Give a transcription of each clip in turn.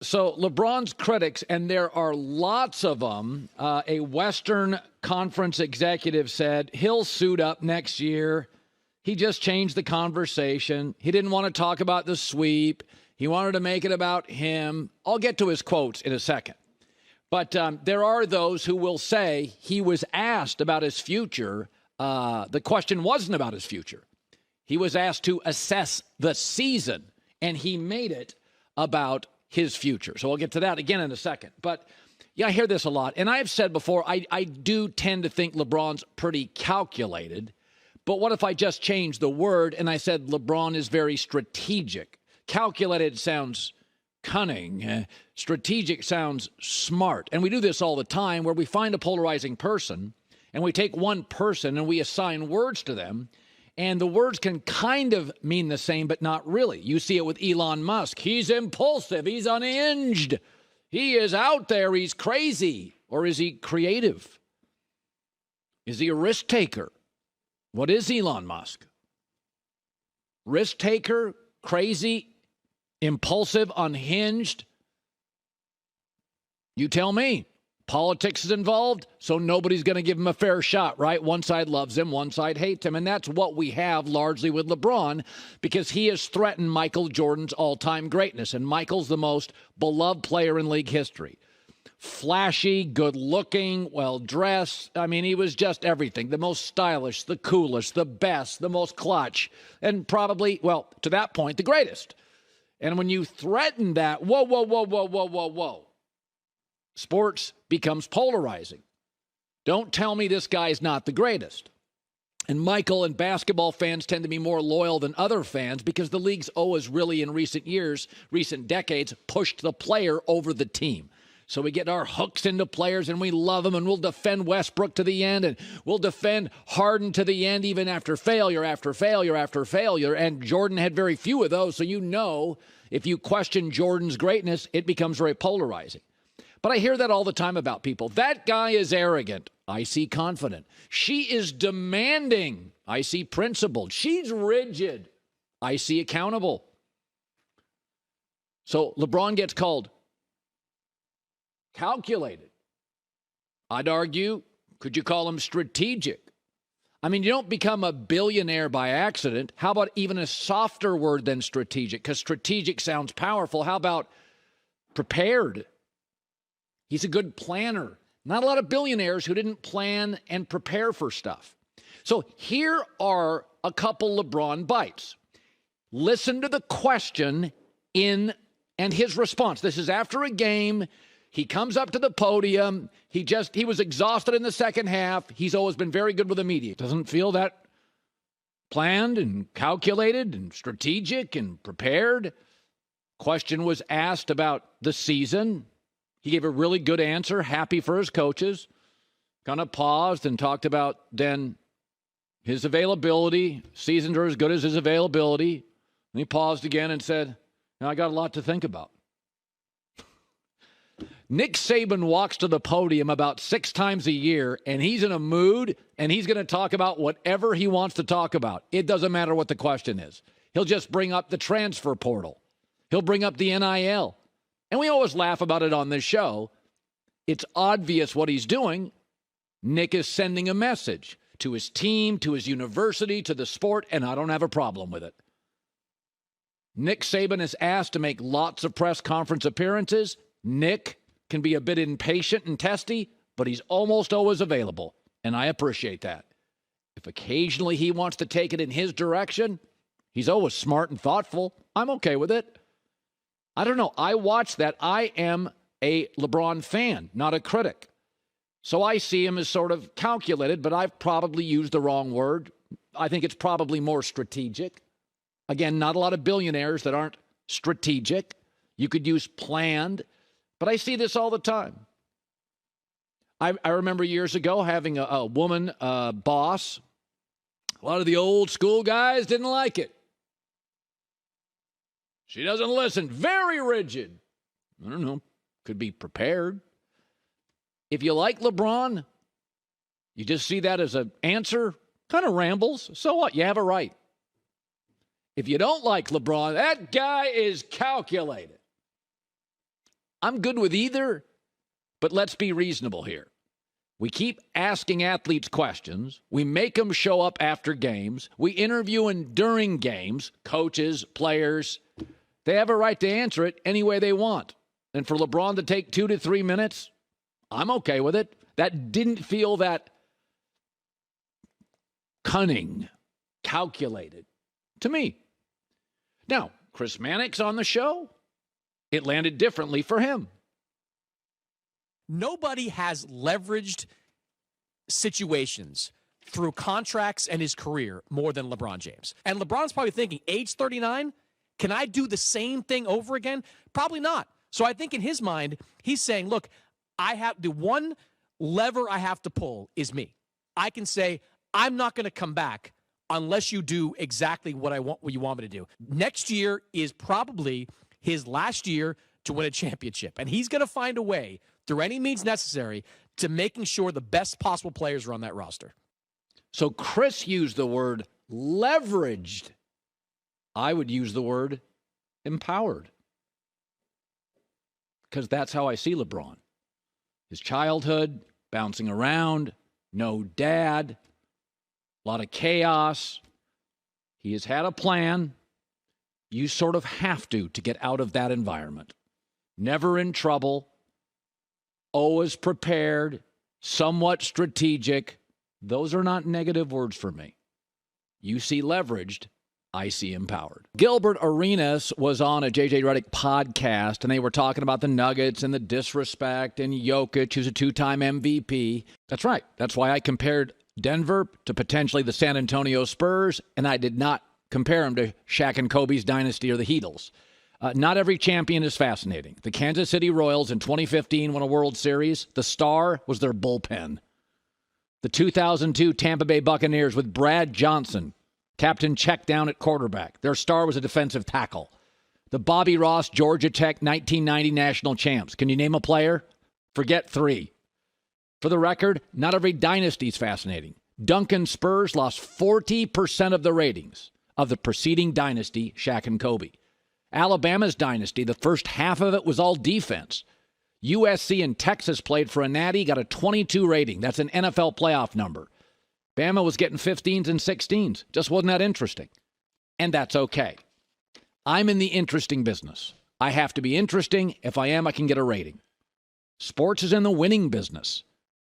So LeBron's critics, and there are lots of them, a Western Conference executive said he'll suit up next year. He just changed the conversation. He didn't want to talk about the sweep. He wanted to make it about him. I'll get to his quotes in a second. But there are those who will say he was asked about his future. The question wasn't about his future. He was asked to assess the season, and he made it about his future. So I'll get to that again in a second. But yeah, I hear this a lot. And I've said before, I do tend to think LeBron's pretty calculated. But what if I just changed the word and I said LeBron is very strategic? Calculated sounds cunning. Strategic sounds smart. And we do this all the time where we find a polarizing person and we take one person and we assign words to them. And the words can kind of mean the same, but not really. You see it with Elon Musk. He's impulsive. He's unhinged. He is out there. He's crazy. Or is he creative? Is he a risk taker? What is Elon Musk? Risk taker, crazy, impulsive, unhinged? You tell me. Politics is involved, so nobody's going to give him a fair shot, right? One side loves him, one side hates him, and that's what we have largely with LeBron because he has threatened Michael Jordan's all-time greatness, and Michael's the most beloved player in league history. Flashy, good-looking, well-dressed. I mean, he was just everything. The most stylish, the coolest, the best, the most clutch, and probably, well, to that point, the greatest. And when you threaten that, whoa. Sports becomes polarizing. Don't tell me this guy's not the greatest. And Michael and basketball fans tend to be more loyal than other fans because the league's always really in recent years, recent decades, pushed the player over the team. So we get our hooks into players and we love them and we'll defend Westbrook to the end and we'll defend Harden to the end even after failure after failure after failure. And Jordan had very few of those. So you know if you question Jordan's greatness, it becomes very polarizing. But I hear that all the time about people. That guy is arrogant. I see confident. She is demanding. I see principled. She's rigid. I see accountable. So LeBron gets called calculated. I'd argue, could you call him strategic? I mean, you don't become a billionaire by accident. How about even a softer word than strategic? Because strategic sounds powerful. How about prepared? He's a good planner. Not a lot of billionaires who didn't plan and prepare for stuff. So here are a couple LeBron bites. Listen to the question and his response. This is after a game. He comes up to the podium. He was exhausted in the second half. He's always been very good with the media. Doesn't feel that planned and calculated and strategic and prepared. Question was asked about the season. He gave a really good answer, happy for his coaches. Kind of paused and talked about then his availability. Seasons are as good as his availability. And he paused again and said, I got a lot to think about. Nick Saban walks to the podium about 6 times a year, and he's in a mood, and he's going to talk about whatever he wants to talk about. It doesn't matter what the question is. He'll just bring up the transfer portal. He'll bring up the NIL. And we always laugh about it on this show. It's obvious what he's doing. Nick is sending a message to his team, to his university, to the sport, and I don't have a problem with it. Nick Saban is asked to make lots of press conference appearances. Nick can be a bit impatient and testy, but he's almost always available, and I appreciate that. If occasionally he wants to take it in his direction, he's always smart and thoughtful. I'm okay with it. I don't know. I watch that. I am a LeBron fan, not a critic. So I see him as sort of calculated, but I've probably used the wrong word. I think it's probably more strategic. Again, not a lot of billionaires that aren't strategic. You could use planned, but I see this all the time. I remember years ago having a woman boss. A lot of the old school guys didn't like it. She doesn't listen. Very rigid. I don't know. Could be prepared. If you like LeBron, you just see that as an answer. Kind of rambles. So what? You have a right. If you don't like LeBron, that guy is calculated. I'm good with either, but let's be reasonable here. We keep asking athletes questions. We make them show up after games. We interview them during games, coaches, players. They have a right to answer it any way they want. And for LeBron to take 2 to 3 minutes, I'm okay with it. That didn't feel that cunning, calculated to me. Now, Chris Mannix on the show, it landed differently for him. Nobody has leveraged situations through contracts and his career more than LeBron James. And LeBron's probably thinking, age 39, can I do the same thing over again? Probably not. So I think in his mind, he's saying, look, I have the one lever I have to pull is me. I can say, I'm not going to come back unless you do exactly what you want me to do. Next year is probably his last year to win a championship. And he's going to find a way through any means necessary to making sure the best possible players are on that roster. So Chris used the word leveraged. I would use the word empowered. Because that's how I see LeBron. His childhood, bouncing around, no dad, a lot of chaos. He has had a plan. You sort of have to get out of that environment. Never in trouble. Always prepared. Somewhat strategic. Those are not negative words for me. You see leveraged. I see empowered. Gilbert Arenas was on a JJ Redick podcast, and they were talking about the Nuggets and the disrespect and Jokić, who's a 2-time MVP. That's right. That's why I compared Denver to potentially the San Antonio Spurs, and I did not compare them to Shaq and Kobe's dynasty or the Heatles. Not every champion is fascinating. The Kansas City Royals in 2015 won a World Series. The star was their bullpen. The 2002 Tampa Bay Buccaneers with Brad Johnson, captain check down at quarterback. Their star was a defensive tackle. The Bobby Ross Georgia Tech 1990 national champs. Can you name a player? Forget 3. For the record, not every dynasty is fascinating. Duncan Spurs lost 40% of the ratings of the preceding dynasty, Shaq and Kobe. Alabama's dynasty, the first half of it was all defense. USC and Texas played for a natty, got a 22 rating. That's an NFL playoff number. Bama was getting 15s and 16s. Just wasn't that interesting. And that's okay. I'm in the interesting business. I have to be interesting. If I am, I can get a rating. Sports is in the winning business.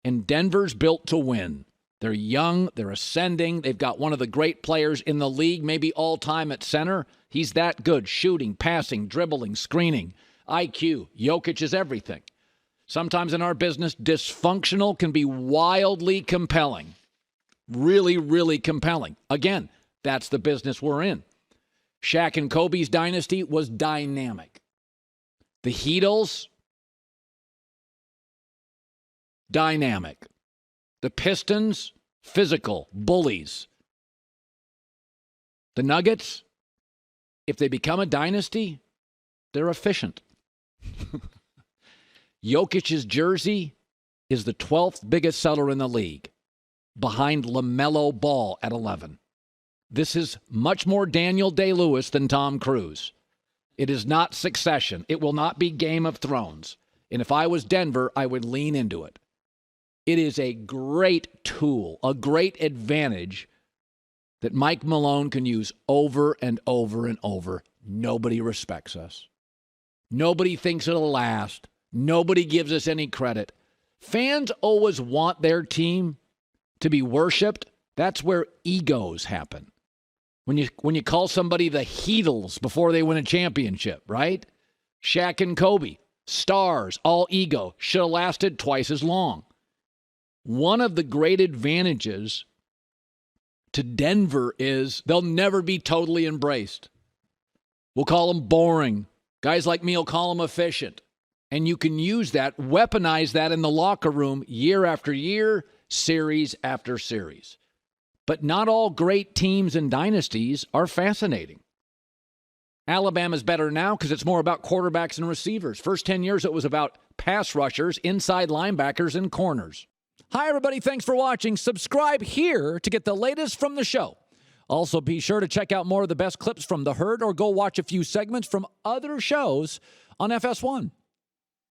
And Denver's built to win. They're young. They're ascending. They've got one of the great players in the league, maybe all time at center. He's that good. Shooting, passing, dribbling, screening. IQ. Jokić is everything. Sometimes in our business, dysfunctional can be wildly compelling. Really, really compelling. Again, that's the business we're in. Shaq and Kobe's dynasty was dynamic. The Heatles, dynamic. The Pistons, physical, bullies. The Nuggets, if they become a dynasty, they're efficient. Jokic's jersey is the 12th biggest seller in the league, behind LaMelo Ball at 11. This is much more Daniel Day-Lewis than Tom Cruise. It is not Succession. It will not be Game of Thrones. And if I was Denver, I would lean into it. It is a great tool, a great advantage that Mike Malone can use over and over and over. Nobody respects us. Nobody thinks it'll last. Nobody gives us any credit. Fans always want their team to be worshipped. That's where egos happen. When you call somebody the Heatles before they win a championship, right? Shaq and Kobe, stars, all ego, should have lasted twice as long. One of the great advantages to Denver is they'll never be totally embraced. We'll call them boring. Guys like me will call them efficient. And you can use that, weaponize that in the locker room year after year, series after series. But not all great teams and dynasties are fascinating. Alabama's better now because it's more about quarterbacks and receivers. First 10 years, it was about pass rushers, inside linebackers, and corners. Hi, everybody. Thanks for watching. Subscribe here to get the latest from the show. Also, be sure to check out more of the best clips from The Herd or go watch a few segments from other shows on FS1.